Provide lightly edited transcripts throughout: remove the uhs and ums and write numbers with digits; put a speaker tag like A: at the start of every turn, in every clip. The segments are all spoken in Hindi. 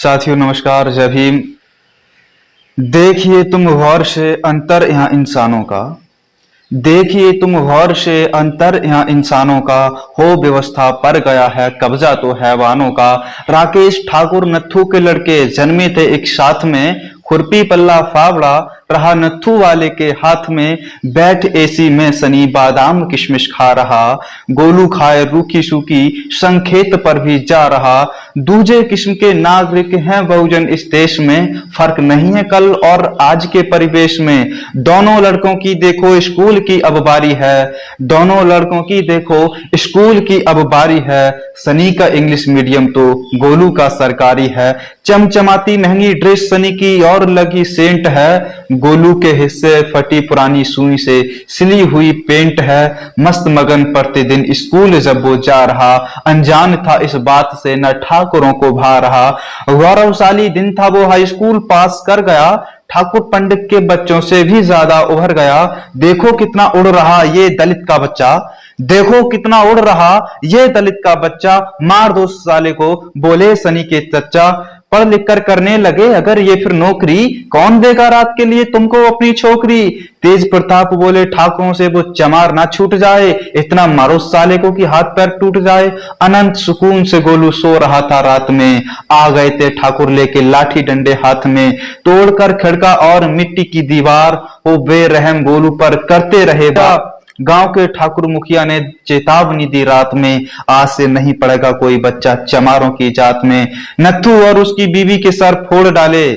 A: साथियों नमस्कार, जय भीम। देखिए तुम गौर से अंतर यहाँ इंसानों का, देखिए तुम गौर से अंतर यहाँ इंसानों का, हो व्यवस्था पर गया है कब्जा तो हैवानों का। राकेश ठाकुर नत्थू के लड़के जन्मे थे एक साथ में, खुरपी पल्ला फावड़ा रहा नत्थू वाले के हाथ में। बैठ एसी में सनी बादाम किशमिश खा रहा, गोलू खाए रूखी सूखी संखेत पर भी जा रहा। दूजे किस्म के नागरिक हैं बहुजन इस देश में, फर्क नहीं है कल और आज के परिवेश में। दोनों लड़कों की देखो स्कूल की अब बारी है, दोनों लड़कों की देखो स्कूल की अब बारी है। सनी का इंग्लिश मीडियम तो गोलू का सरकारी है। चमचमाती महंगी ड्रेस सनी की और लगी सेंट है, गोलू के हिस्से फटी पुरानी सुई से सिली हुई पेंट है। मस्त मगन प्रतिदिन स्कूल जब वो जा रहा, अनजान था इस बात से न ठाकुरों को भा रहा। गौरवशाली दिन था वो हाई स्कूल पास कर गया, ठाकुर पंडित के बच्चों से भी ज्यादा उभर गया। देखो कितना उड़ रहा ये दलित का बच्चा, देखो कितना उड़ रहा ये दलित का बच्चा। मार दो साले को बोले सनी के चच्चा, पढ़ लिख कर करने लगे अगर ये फिर नौकरी, कौन देगा रात के लिए तुमको अपनी छोकरी। तेज प्रताप बोले ठाकुरों से वो चमार ना छूट जाए, इतना मारो साले को कि हाथ पैर टूट जाए। अनंत सुकून से गोलू सो रहा था रात में, आ गए थे ठाकुर लेके लाठी डंडे हाथ में। तोड़कर खिड़का और मिट्टी की दीवार, वो बेरहम गोलू पर करते रहे वार। गांव के ठाकुर मुखिया ने चेतावनी दी रात में, आज से नहीं पड़ेगा कोई बच्चा चमारों की जात में। नत्थू और उसकी बीवी के सर फोड़ डाले,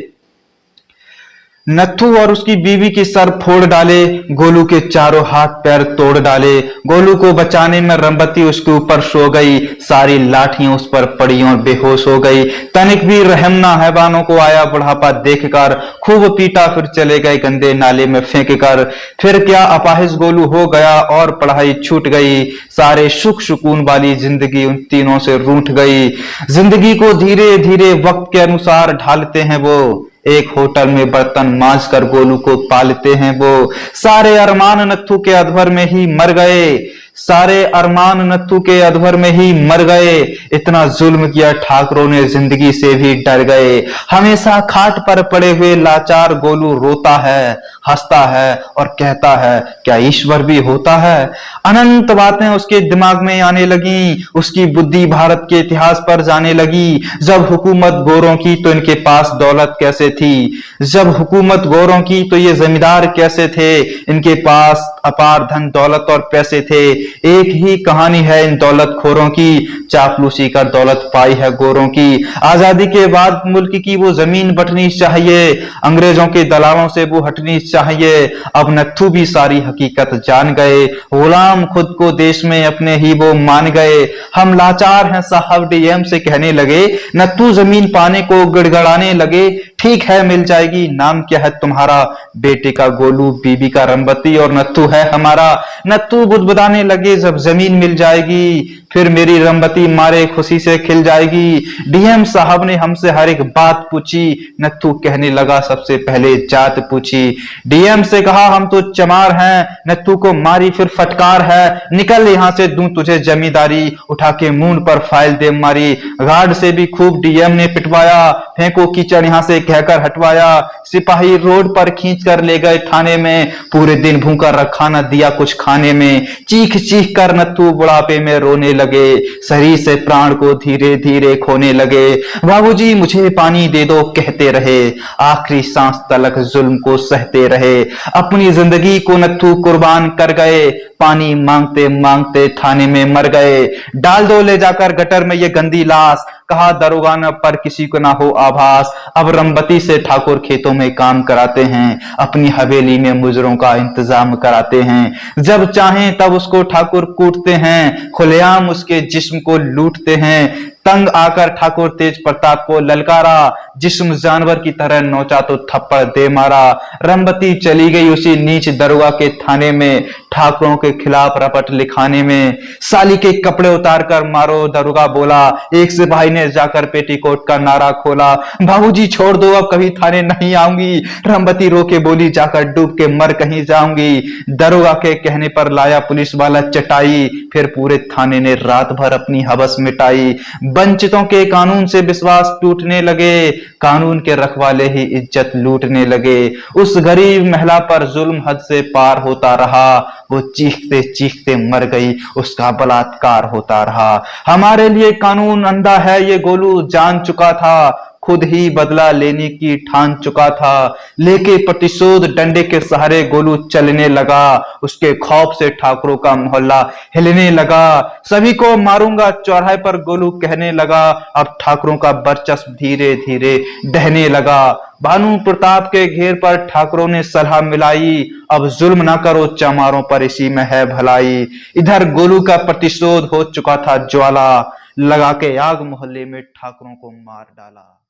A: नत्थू और उसकी बीवी के सर फोड़ डाले, गोलू के चारों हाथ पैर तोड़ डाले। गोलू को बचाने में रंबती उसके ऊपर सो गई, सारी लाठियां उस पर पड़ी और बेहोश हो गई। तनिक भी रहम ना हैवानों को आया बुढ़ापा देखकर, खूब पीटा फिर चले गए गंदे नाले में फेंक कर। फिर क्या अपाहिज गोलू हो गया और पढ़ाई छूट गई, सारे सुख सुकून वाली जिंदगी उन तीनों से रूठ गई। जिंदगी को धीरे धीरे वक्त के अनुसार ढालते हैं वो, एक होटल में बर्तन मांज कर गोलू को पालते हैं वो। सारे अरमान नत्थू के अधवर में ही मर गए, सारे अरमान नत्थू के अधवर में ही मर गए। इतना जुल्म किया ठाकुरों ने जिंदगी से भी डर गए। हमेशा खाट पर पड़े हुए लाचार गोलू रोता है, हंसता है और कहता है क्या ईश्वर भी होता है। अनंत बातें उसके दिमाग में आने लगी, उसकी बुद्धि भारत के इतिहास पर जाने लगी। जब हुकूमत गोरों की तो इनके पास दौलत कैसे थी, जब हुकूमत गोरों की तो ये जमींदार कैसे थे, इनके पास अपार धन दौलत और पैसे थे। एक ही कहानी है इन दौलत खोरों की, चापलूसी कर दौलत पाई है गोरों की। आजादी के बाद मुल्क की वो जमीन बंटनी चाहिए, अंग्रेजों के दलालों से वो हटनी चाहिए। अब नत्थू भी सारी हकीकत जान गए, गुलाम खुद को देश में अपने ही वो मान गए। हम लाचार हैं साहब डीएम से कहने लगे, नत्थू जमीन पाने को गिड़गड़ाने लगे। ठीक है मिल जाएगी, नाम क्या है तुम्हारा, बेटे का गोलू बीबी का रंबती और नत्थू है हमारा। नत्थू बुदबुदाने लगे जब जमीन मिल जाएगी, फिर मेरी रंबती मारे खुशी से खिल जाएगी। डीएम साहब ने हमसे हर एक बात पूछी, नत्थू कहने लगा सबसे पहले जात पूछी। डीएम से कहा हम तो चमार हैं, नत्थू को मारी फिर फटकार है, निकल यहां से दूं तुझे जमींदारी, उठा के मूंड पर फाइल दे मारी। गार्ड से भी खूब डीएम ने पिटवाया, फेंको कीचड़ यहां से कहकर हटवाया। सिपाही रोड पर खींच कर ले गए थाने में, पूरे दिन भूखा रखा न दिया कुछ खाने में। चीख चीख कर नत्थू बुढ़ापे में रोने लगे, शरीर से प्राण को धीरे धीरे खोने लगे। बाबूजी मुझे पानी दे दो कहते रहे, आखिरी सांस तलक जुल्म को सहते रहे। अपनी जिंदगी को नत्थू कुर्बान कर गए, पानी मांगते मांगते थाने में मर गए। डाल दो ले जाकर गटर में ये गंदी लाश, कहा दरोगा न पर किसी को ना हो आभास। अब रंबती से ठाकुर खेतों में काम कराते हैं, अपनी हवेली में मुजरों का इंतजाम कराते हैं। जब चाहें तब उसको ठाकुर कूटते हैं, खुलेआम उसके जिस्म को लूटते हैं। तंग आकर ठाकुर तेज प्रताप को ललकारा, जिस्म जानवर की तरह नोचा तो थप्पड़ दे मारा। रंबती चली गई उसी नीच दरोगा के थाने में, ठाकुरों के खिलाफ रपट लिखाने में। साली के कपड़े उतार कर मारो दरोगा बोला, एक सिपाही ने जाकर पेटीकोट का नारा खोला। बाबूजी छोड़ दो अब कभी थाने नहीं आऊंगी, रंबती रो के बोली जाकर डूब के मर कहीं जाऊंगी। दरोगा के कहने पर लाया पुलिस वाला चटाई, फिर पूरे थाने ने रात भर अपनी हवस मिटाई। वंचितों के कानून से विश्वास टूटने लगे, कानून के रखवाले ही इज्जत लूटने लगे। उस गरीब महिला पर जुल्म हद से पार होता रहा, वो चीखते चीखते मर गई, उसका बलात्कार होता रहा। हमारे लिए कानून अंधा है ये गोलू जान चुका था, खुद ही बदला लेने की ठान चुका था। लेके प्रतिशोध डंडे के सहारे गोलू चलने लगा, उसके खौफ से ठाकुरों का मोहल्ला हिलने लगा। सभी को मारूंगा चौराहे पर गोलू कहने लगा, अब ठाकुरों का वर्चस्व धीरे धीरे ढहने लगा। भानु प्रताप के घेर पर ठाकुरों ने सलाह मिलाई, अब जुल्म ना करो चमारों पर इसी में है भलाई। इधर गोलू का प्रतिशोध हो चुका था ज्वाला, लगा के आग मोहल्ले में ठाकुरों को मार डाला।